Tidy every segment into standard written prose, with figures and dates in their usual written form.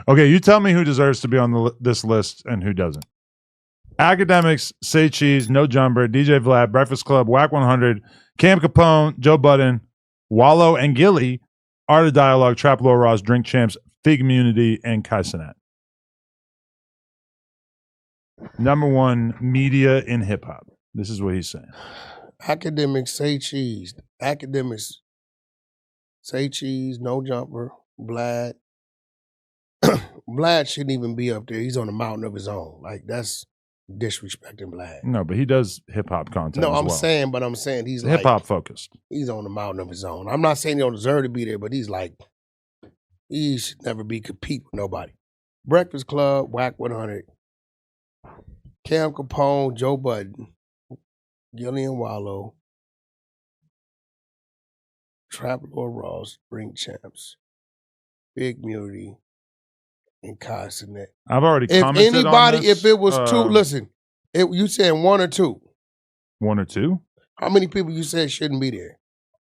Okay, you tell me who deserves to be on this list and who doesn't. Akademiks, Say Cheese, No Jumper, DJ Vlad, Breakfast Club, Wack 100, Cam Capone, Joe Budden, Wallow and Gilly, Art of Dialogue, Trap Lore Ross, Drink Champs, Fig Immunity, and Kai Cenat. Number one, media in hip hop. This is what he's saying. Akademiks, Say Cheese. Akademiks, Say Cheese, No Jumper, Vlad. Vlad shouldn't even be up there. He's on a mountain of his own. Like, that's disrespecting Vlad. No, but he does hip hop content. No, as I'm well. saying he's hip hop focused. He's on a mountain of his own. I'm not saying he don't deserve to be there, but he's like, he should never be compete with nobody. Breakfast Club, Wack 100, Cam Capone, Joe Budden, Gillian Wallow, Trap Lord Ross, Drink Champs, Big Community, and Kai Cenat. I've already commented on this. If it was two, listen, you said one or two. One or two? How many people you said shouldn't be there?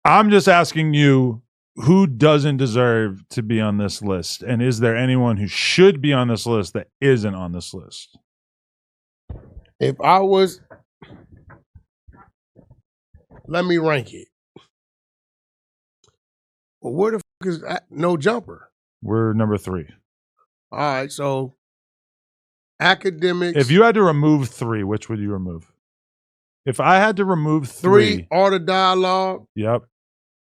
I'm just asking you, who doesn't deserve to be on this list? And is there anyone who should be on this list that isn't on this list? If I was, let me rank it. Well, where the fuck is No Jumper? We're number 3. All right, so Akademiks. If you had to remove 3, which would you remove? If I had to remove 3, Art of Dialogue. Yep.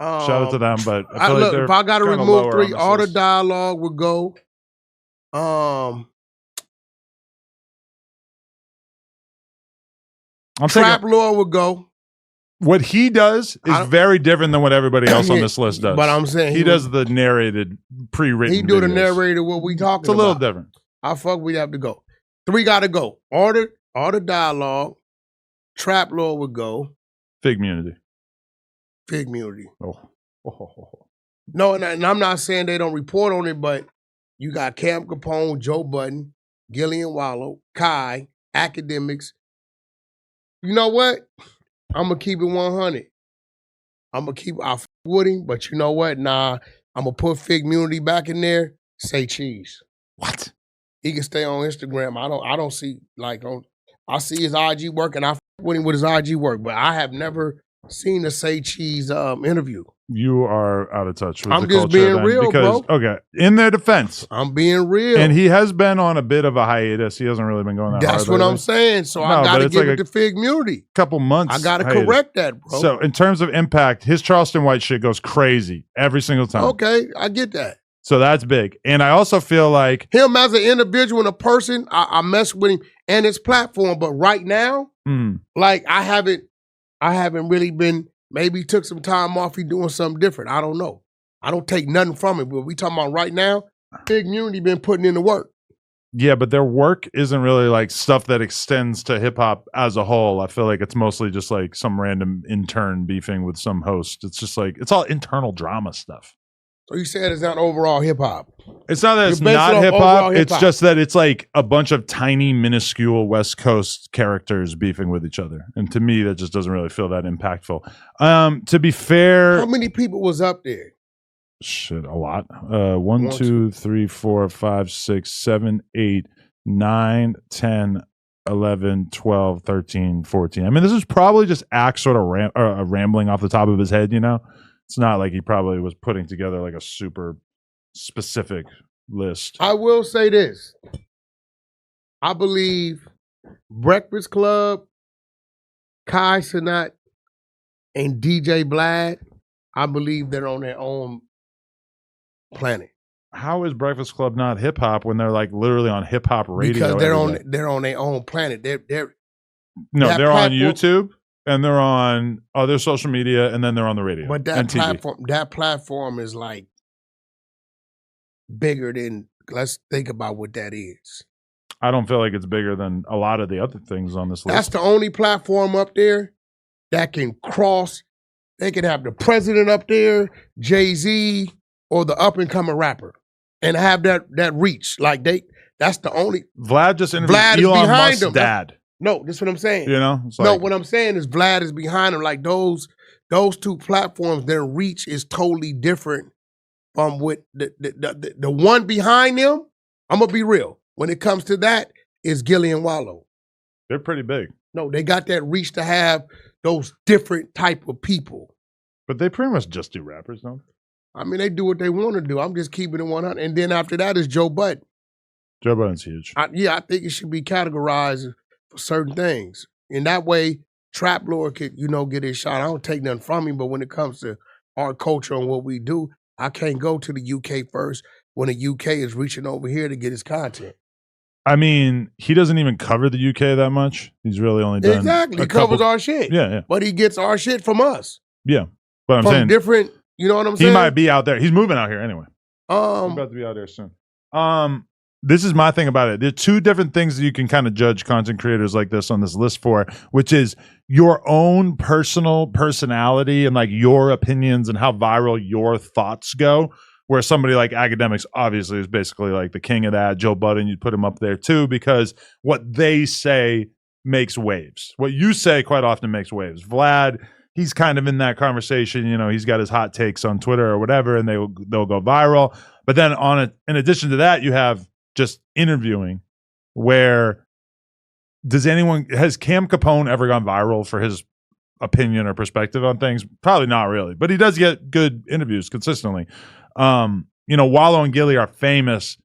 Shout out to them, but I feel look, if I got to remove 3, Art of Dialogue would go. Trap Lore would go. What he does is very different than what everybody else on this list does. But I'm saying he does the narrated, pre-written. He do the narrated what we talking about. It's a little different. How fuck we have to go? 3 got to go. Art of Dialogue. Trap Lore would go. Fig Immunity. Fig Immunity. Oh. No, and I'm not saying they don't report on it, but you got Cam Capone, Joe Budden, Gillian Wallow, Kai, Akademiks. You know what? I'm going to keep it 100. I'm going to keep I with him, but you know what? Nah, I'm going to put Fig Immunity back in there. Say Cheese. What? He can stay on Instagram. I don't see, like, I see his IG work, and I with him with his IG work, but I have never seen a Say Cheese interview. You are out of touch with I'm the just culture being then, real, because, bro. Okay, in their defense. I'm being real. And he has been on a bit of a hiatus. He hasn't really been going that hard. That's what I'm saying. So I got to give it to Fig Immunity. Couple months. I got to correct that, bro. So in terms of impact, his Charleston White shit goes crazy every single time. Okay, I get that. So that's big. And I also feel like him as an individual and a person, I mess with him and his platform. But right now, like I haven't really been. Maybe he took some time off. He doing something different. I don't know. I don't take nothing from it. But we talking about right now, Big Immunity been putting in the work. Yeah, but their work isn't really like stuff that extends to hip hop as a whole. I feel like it's mostly just like some random intern beefing with some host. It's just like, it's all internal drama stuff. So you said it's not overall hip hop. It's not that it's not hip hop. It's just that it's like a bunch of tiny, minuscule West Coast characters beefing with each other. And to me, that just doesn't really feel that impactful. To be fair, how many people was up there? Shit, a lot. 1, 2, 3, 4, 5, 6, 7, 8, 9, 10, 11, 12, 13, 14. I mean, this is probably just Axe sort of rambling off the top of his head, you know? It's not like he probably was putting together like a super specific list. I will say this. I believe Breakfast Club, Kai Cenat, and DJ Vlad, I believe they're on their own planet. How is Breakfast Club not hip hop when they're like literally on hip hop radio? Because they're on their own planet. They're on YouTube. And they're on other social media, and then they're on the radio. But that platform is like bigger than. Let's think about what that is. I don't feel like it's bigger than a lot of the other things on this list. That's the only platform up there that can cross. They could have the president up there, Jay-Z, or the up and coming rapper, and have that reach. Like that's the only. Vlad just interviewed Elon Musk's dad. No, that's what I'm saying. You know? No, what I'm saying is Vlad is behind him. Like those two platforms, their reach is totally different from what the one behind them I'm going to be real. When it comes to that, it's Gilly and Wallow. They're pretty big. No, they got that reach to have those different type of people. But they pretty much just do rappers, don't they? I mean, they do what they want to do. I'm just keeping it 100. And then after that is Joe Budden. Joe Budden's huge. I think it should be categorized for certain things. In that way, Trap Lord could, get his shot. I don't take nothing from him, but when it comes to our culture and what we do, I can't go to the UK first when the UK is reaching over here to get his content. I mean, he doesn't even cover the UK that much. He's really only done Exactly. He covers our shit. Yeah. But he gets our shit from us. Yeah. But I'm from saying different, you know what I'm saying? He might be out there. He's moving out here anyway. He's about to be out there soon. This is my thing about it. There are two different things that you can kind of judge content creators like this on this list for, which is your own personal personality and like your opinions and how viral your thoughts go. Where somebody like Akademiks obviously is basically like the king of that. Joe Budden, you'd put him up there too, because what they say makes waves. What you say quite often makes waves. Vlad, he's kind of in that conversation. He's got his hot takes on Twitter or whatever, and they'll go viral. But then in addition to that, you have just interviewing, where has Cam Capone ever gone viral for his opinion or perspective on things? Probably not really, but he does get good interviews consistently. Wallow and Gilly are famous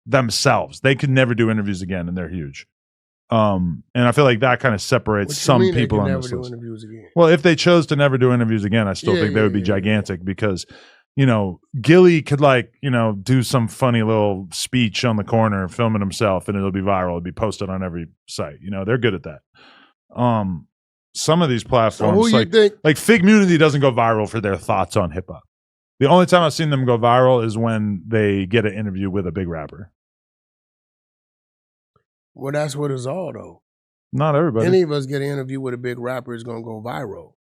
themselves. They could never do interviews again, and they're huge. And I feel like that kind of separates some people on this list. Well, if they chose to never do interviews again, I still think they would be gigantic because, Gilly could do some funny little speech on the corner, filming himself, and it'll be viral. It'll be posted on every site. They're good at that. Some of these platforms, like Fig Munity doesn't go viral for their thoughts on hip hop. The only time I've seen them go viral is when they get an interview with a big rapper. Well, that's what it's all, though. Not everybody. Any of us get an interview with a big rapper is going to go viral.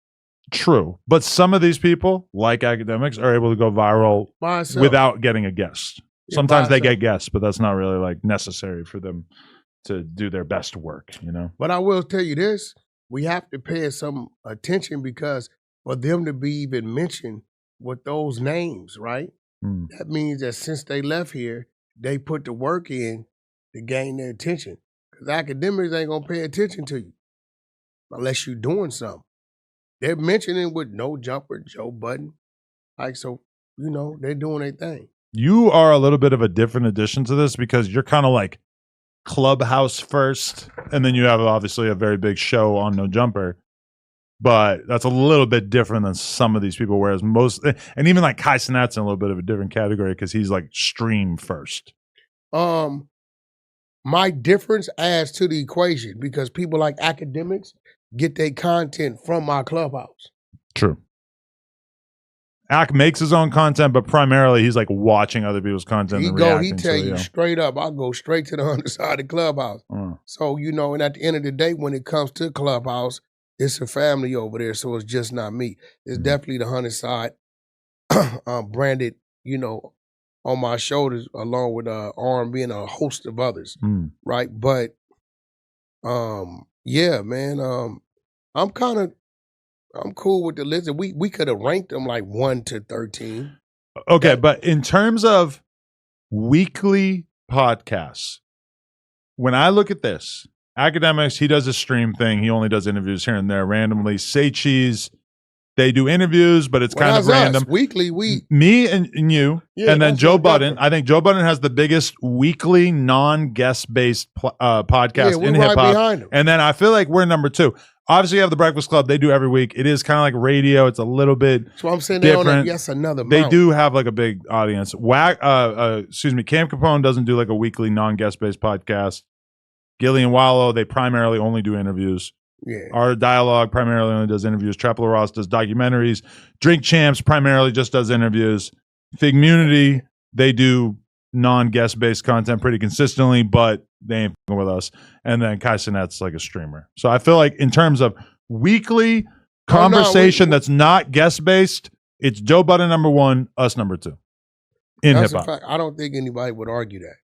True. But some of these people, like Akademiks, are able to go viral without getting a guest. Sometimes they get guests, but that's not really like necessary for them to do their best work, But I will tell you this. We have to pay some attention because for them to be even mentioned with those names, right? That means that since they left here, they put the work in to gain their attention. Because Akademiks ain't going to pay attention to you unless you're doing something. They're mentioning with No Jumper, Joe Budden. They're doing their thing. You are a little bit of a different addition to this because you're kind of like Clubhouse first, and then you have obviously a very big show on No Jumper. But that's a little bit different than some of these people, whereas most, and even like Kai Cenat's in a little bit of a different category because he's like stream first. My difference adds to the equation because people like Akademiks get their content from my Clubhouse. True. Ak makes his own content, but primarily he's like watching other people's content. He tell you straight up, I'll go straight to the underside of Clubhouse. So, and at the end of the day, when it comes to Clubhouse, it's a family over there, so it's just not me. It's definitely the Hunter side branded, on my shoulders, along with R&B and a host of others, right? But, yeah, man, I'm cool with the list. We could have ranked them like 1 to 13. Okay, but in terms of weekly podcasts, when I look at this, Akademiks, he does a stream thing. He only does interviews here and there randomly. Say Cheese, they do interviews, but it's kind of random. Weekly, me and you, and then Joe Budden. I think Joe Budden has the biggest weekly non-guest based podcast in hip hop. And then I feel like we're number 2. Obviously, you have the Breakfast Club. They do every week. It is kind of like radio. It's a little bit so I'm saying different. Another they mount. do have like a big audience. Wack, Cam Capone doesn't do like a weekly non-guest based podcast. Gilly and Wallow, they primarily only do interviews. Yeah. Our Dialogue primarily only does interviews. Trap Ross does documentaries. Drink Champs primarily just does interviews. Fig Munity, they do non-guest based content pretty consistently, but they ain't fucking with us. And then Kai Cenat's like a streamer. So I feel like in terms of weekly conversation that's not guest based, it's Joe Budden number 1, us number 2 in hip hop. I don't think anybody would argue that.